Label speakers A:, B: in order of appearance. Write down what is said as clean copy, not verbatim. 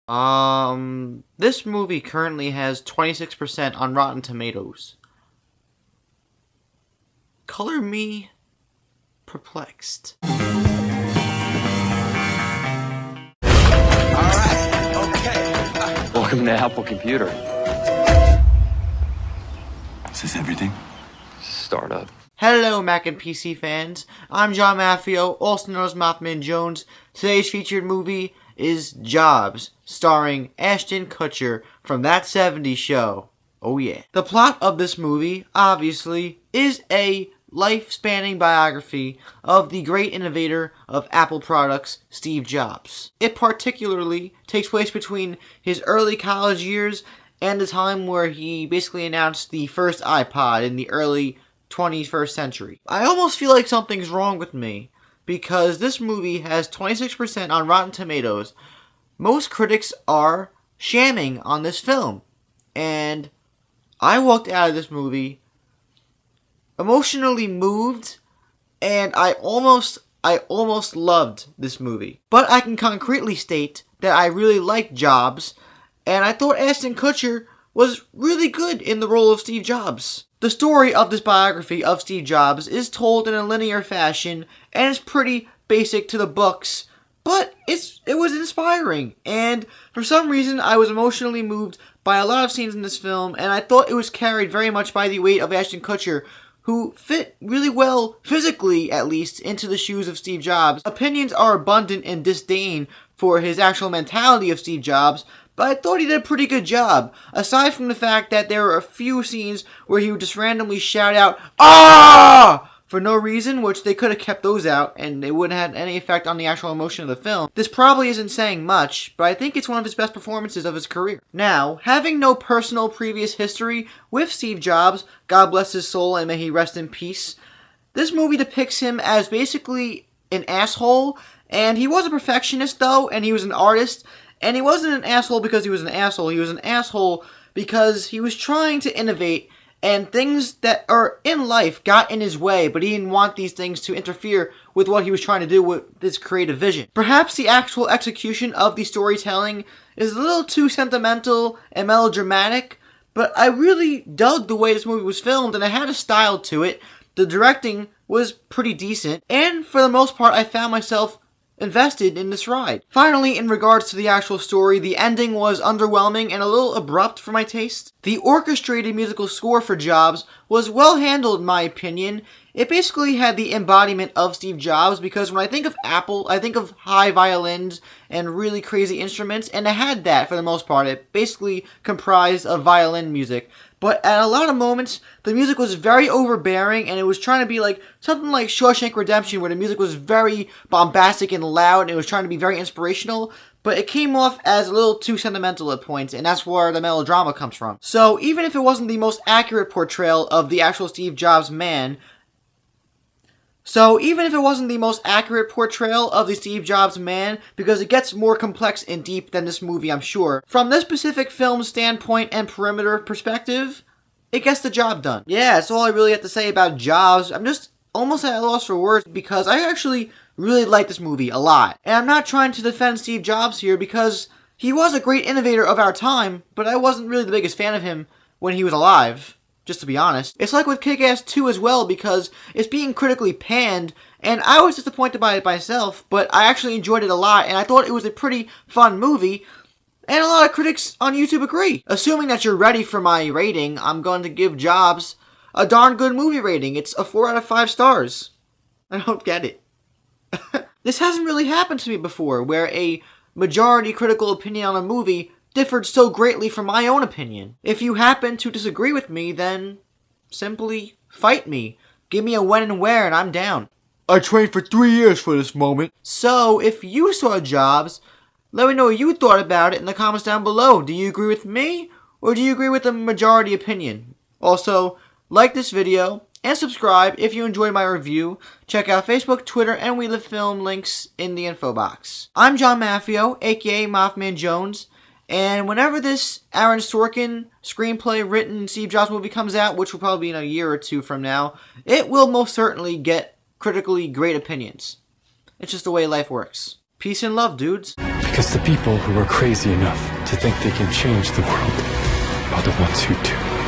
A: This movie currently has 26% on Rotten Tomatoes. Color me perplexed.
B: Welcome to Apple Computer.
C: Is this everything?
B: Startup.
A: Hello, Mac and PC fans. I'm John Maffio, also known as MaffmanJones. Today's featured movie is Jobs, starring Ashton Kutcher from That 70s Show. Oh yeah. The plot of this movie, obviously, is a life-spanning biography of the great innovator of Apple products, Steve Jobs. It particularly takes place between his early college years and the time where he basically announced the first iPod in the early 21st century. I almost feel like something's wrong with me, because this movie has 26% on Rotten Tomatoes. Most critics are shamming on this film, and I walked out of this movie emotionally moved, and I almost loved this movie. But I can concretely state that I really liked Jobs, and I thought Ashton Kutcher was really good in the role of Steve Jobs. The story of this biography of Steve Jobs is told in a linear fashion, and it's pretty basic to the books, but it was inspiring, and for some reason I was emotionally moved by a lot of scenes in this film, and I thought it was carried very much by the weight of Ashton Kutcher, who fit really well, physically at least, into the shoes of Steve Jobs. Opinions are abundant in disdain for his actual mentality of Steve Jobs, but I thought he did a pretty good job, aside from the fact that there were a few scenes where he would just randomly shout out, "Ah!" for no reason, which they could have kept those out, and it wouldn't have had any effect on the actual emotion of the film. This probably isn't saying much, but I think it's one of his best performances of his career. Now, having no personal previous history with Steve Jobs, God bless his soul and may he rest in peace, this movie depicts him as basically an asshole, and he was a perfectionist though, and he was an artist, and he wasn't an asshole because he was an asshole, he was an asshole because he was trying to innovate, and things that are in life got in his way, but he didn't want these things to interfere with what he was trying to do with his creative vision. Perhaps the actual execution of the storytelling is a little too sentimental and melodramatic, but I really dug the way this movie was filmed, and it had a style to it. The directing was pretty decent, and for the most part I found myself invested in this ride. Finally, in regards to the actual story, the ending was underwhelming and a little abrupt for my taste. The orchestrated musical score for Jobs was well handled in my opinion. It basically had the embodiment of Steve Jobs, because when I think of Apple, I think of high violins and really crazy instruments, and it had that for the most part. It basically comprised of violin music. But at a lot of moments, the music was very overbearing, and it was trying to be like something like Shawshank Redemption, where the music was very bombastic and loud, and it was trying to be very inspirational, but it came off as a little too sentimental at points, and that's where the melodrama comes from. So even if it wasn't the most accurate portrayal of the actual Steve Jobs man, because it gets more complex and deep than this movie, I'm sure, from this specific film's standpoint and perimeter perspective, it gets the job done. Yeah, that's all I really have to say about Jobs. I'm just almost at a loss for words, because I actually really like this movie a lot. And I'm not trying to defend Steve Jobs here, because he was a great innovator of our time, but I wasn't really the biggest fan of him when he was alive. Just to be honest. It's like with Kick-Ass 2 as well, because it's being critically panned, and I was disappointed by it myself, but I actually enjoyed it a lot, and I thought it was a pretty fun movie, and a lot of critics on YouTube agree. Assuming that you're ready for my rating, I'm going to give Jobs a darn good movie rating. It's a 4 out of 5 stars. I don't get it. This hasn't really happened to me before, where a majority critical opinion on a movie differed so greatly from my own opinion. If you happen to disagree with me, then simply fight me. Give me a when and where, and I'm down. I trained for 3 years for this moment. So, if you saw Jobs, let me know what you thought about it in the comments down below. Do you agree with me, or do you agree with the majority opinion? Also, like this video, and subscribe if you enjoyed my review. Check out Facebook, Twitter, and We Live Film links in the info box. I'm John Maffio, aka MaffmanJones, and whenever this Aaron Sorkin screenplay written Steve Jobs movie comes out, which will probably be in a year or two from now, it will most certainly get critically great opinions. It's just the way life works. Peace and love, dudes.
D: Because the people who are crazy enough to think they can change the world are the ones who do.